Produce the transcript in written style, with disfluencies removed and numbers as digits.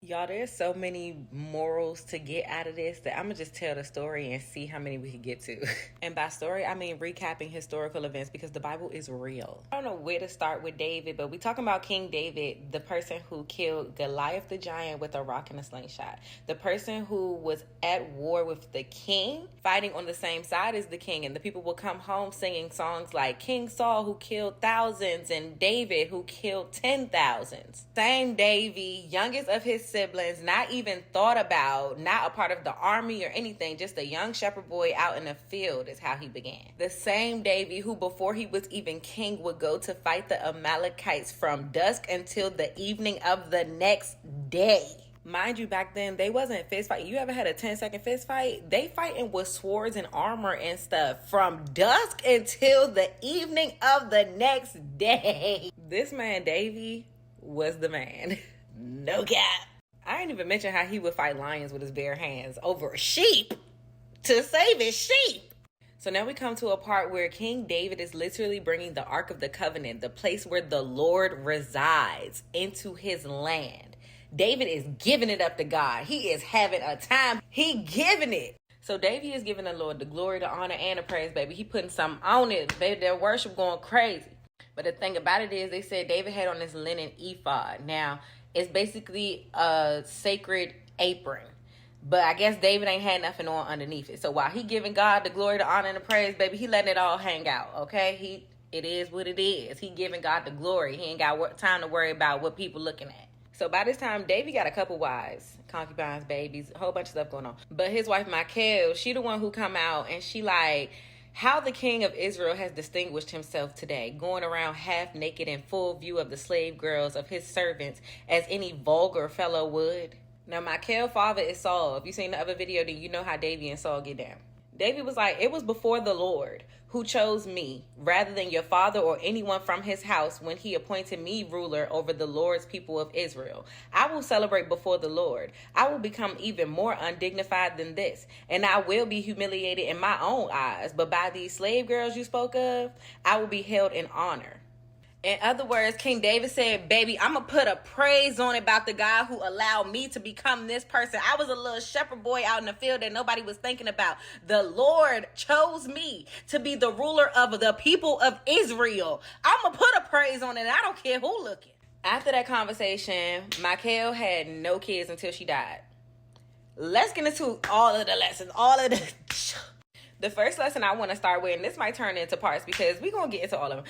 Y'all, there's so many morals to get out of this that I'm gonna just tell the story and see how many we can get to. And by story, I mean recapping historical events because the Bible is real. I don't know where to start with David, but we talking about King David, the person who killed Goliath the giant with a rock and a slingshot. The person who was at war with the king, fighting on the same side as the king, and the people will come home singing songs like King Saul who killed thousands and David who killed 10,000s. Same Davy, youngest of his siblings, not even thought about, not a part of the army or anything, just a young shepherd boy out in the field is how he began. The same David who before he was even king would go to fight the Amalekites from dusk until the evening of the next day. Mind you, back then, they wasn't fist fighting. You ever had a 10-second fist fight? They fighting with swords and armor and stuff from dusk until the evening of the next day. This man, Davy, was the man. No cap. I ain't even mention how he would fight lions with his bare hands over sheep to save his sheep. So now we come to a part where King David is literally bringing the Ark of the Covenant, the place where the Lord resides, into his land. David is giving it up to God. He is having a time. He giving it. So David is giving the Lord the glory, the honor, and the praise, baby. He putting something on it. Baby, their worship going crazy. But the thing about it is they said David had on this linen ephod. Now, it's basically a sacred apron. But I guess David ain't had nothing on underneath it. So while he giving God the glory, the honor, and the praise, baby, he letting it all hang out, okay? It is what it is. He giving God the glory. He ain't got time to worry about what people looking at. So by this time, David got a couple wives, concubines, babies, a whole bunch of stuff going on. But his wife, Michal, she the one who come out and she like, how the king of Israel has distinguished himself today, going around half naked in full view of the slave girls of his servants as any vulgar fellow would. Now, Michel's father is Saul. If you seen the other video, then you know how David and Saul get down. David was like, it was before the Lord who chose me rather than your father or anyone from his house when he appointed me ruler over the Lord's people of Israel. I will celebrate before the Lord. I will become even more undignified than this, and I will be humiliated in my own eyes. But by these slave girls you spoke of, I will be held in honor. In other words, King David said, baby, I'm going to put a praise on it about the God who allowed me to become this person. I was a little shepherd boy out in the field that nobody was thinking about. The Lord chose me to be the ruler of the people of Israel. I'm going to put a praise on it, and I don't care who looking. After that conversation, Michal had no kids until she died. Let's get into all of the lessons, The first lesson I want to start with, and this might turn into parts because we're going to get into all of them.